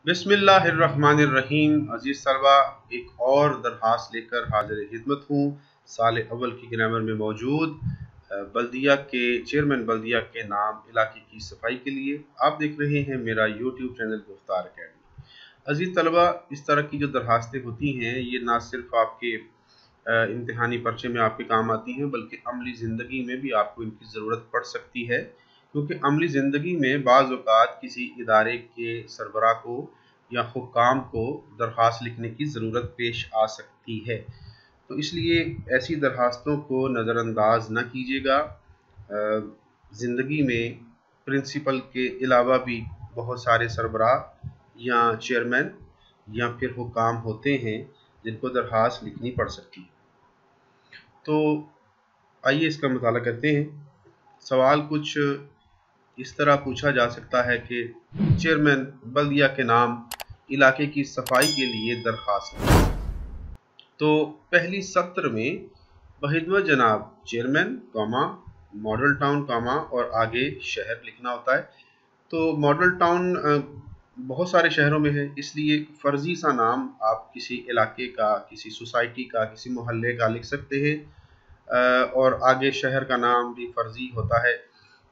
बिस्मिल्लाहिर्रहमानिर्रहीम। अजीज़ तलबा, एक और दरख्वास्त लेकर हाजिर खिदमत हूँ। साल अव्वल की ग्रामर में मौजूद बल्दिया के चेयरमैन बल्दिया के नाम इलाके की सफाई के लिए आप देख रहे हैं मेरा यूट्यूब चैनल गुफ्तार अकेडमी। अजीज़ तलबा, इस तरह की जो दरख्वास्तें होती हैं ये ना सिर्फ आपके इम्तिहानी पर्चे में आपके काम आती हैं, बल्कि अमली ज़िंदगी में भी आपको इनकी ज़रूरत पड़ सकती है, क्योंकि अमली ज़िंदगी में बाज़ औक़ात किसी इदारे के सरबराह को या हुक्काम को दरख्वास्त लिखने की ज़रूरत पेश आ सकती है। तो इसलिए ऐसी दरख्वास्तों को नज़रअंदाज न कीजिएगा। ज़िंदगी में प्रिंसिपल के अलावा भी बहुत सारे सरबराह या चेयरमैन या फिर हुक्काम होते हैं जिनको दरख्वास्त लिखनी पड़ सकती है। तो आइए इसका मुताला करते हैं। सवाल कुछ इस तरह पूछा जा सकता है कि चेयरमैन बल्दिया के नाम इलाके की सफाई के लिए दरख्वास्त। तो पहली सत्र में बहिद्व जनाब चेयरमैन कामा मॉडल टाउन कामा और आगे शहर लिखना होता है। तो मॉडल टाउन बहुत सारे शहरों में है, इसलिए फ़र्ज़ी सा नाम आप किसी इलाके का, किसी सोसाइटी का, किसी मोहल्ले का लिख सकते हैं। और आगे शहर का नाम भी फ़र्ज़ी होता है,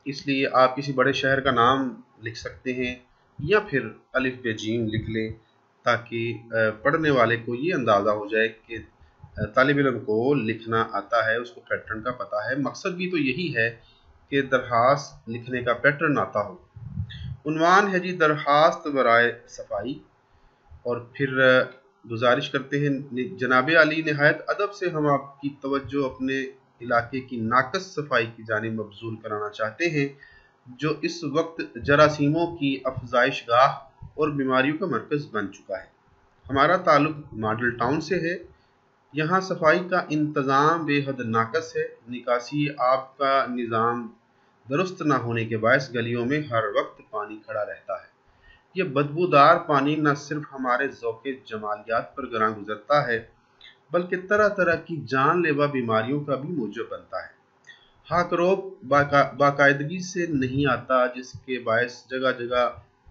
इसलिए आप किसी बड़े शहर का नाम लिख सकते हैं या फिर अलिफ बे जीम लिख लें, ताकि पढ़ने वाले को ये अंदाज़ा हो जाए कि तालिब इल्म को लिखना आता है, उसको पैटर्न का पता है। मकसद भी तो यही है कि दरख्वास्त लिखने का पैटर्न आता हो। उन्वान है जी दरख्वास्त बराए सफाई, और फिर गुजारिश करते हैं जनाब आली, नहायत अदब से हम आपकी तवज्जो अपने इलाके की नाकस सफाई की जानिब मबजूल कराना चाहते हैं, जो इस वक्त जरासीमों की अफजाइश गाह और बीमारियों का मरकज़ बन चुका है। हमारा ताल्लुक मॉडल टाउन से है। यहाँ सफाई का इंतज़ाम बेहद नाकस है। निकासी आपका निज़ाम दुरुस्त न होने के बायस गलियों में हर वक्त पानी खड़ा रहता है। ये बदबूदार पानी न सिर्फ हमारे ज़ौक़े जमालियात पर गिरां गुजरता है, बल्कि तरह तरह की जानलेवा बीमारियों का भी मूजब बनता है। हाकरोब बाकायदगी से नहीं आता, जिसके बायस जगह जगह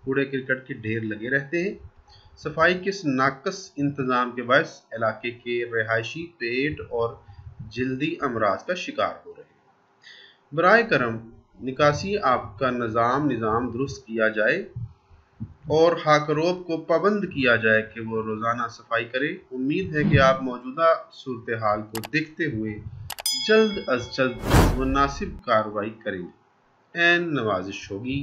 कूड़े करकट के ढेर लगे रहते हैं। सफाई के इस नाकस इंतज़ाम के बायस इलाके के रहायशी पेट और जल्दी अमराज का शिकार हो रहे हैं। बराए करम निकासी आपका निज़ाम दुरुस्त किया जाए और हाकरोब को पाबंद किया जाए कि वो रोज़ाना सफाई करे। उम्मीद है कि आप मौजूदा सूरत हाल को देखते हुए जल्द अज जल्द मुनासिब कार्रवाई करेंगे। एन नवाजिश होगी।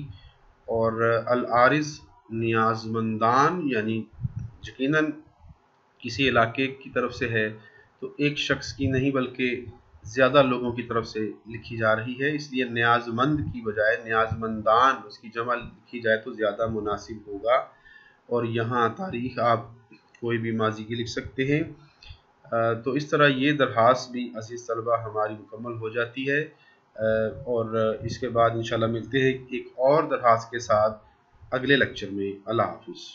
और अल आरिज़ नियाज़मंदान, यानी यकीनन किसी इलाके की तरफ से है, तो एक शख्स की नहीं बल्कि ज़्यादा लोगों की तरफ से लिखी जा रही है, इसलिए न्याज़मंद की बजाय न्याज़मंदान उसकी जमा लिखी जाए तो ज़्यादा मुनासिब होगा। और यहाँ तारीख़ आप कोई भी माजी की लिख सकते हैं। तो इस तरह ये दरख्वास्त भी अज़ीज़ तलबा हमारी मुकम्मल हो जाती है। और इसके बाद इंशाल्लाह मिलते हैं एक और दरख्वास्त के साथ अगले लेक्चर में। अल्लाह हाफ़िज़।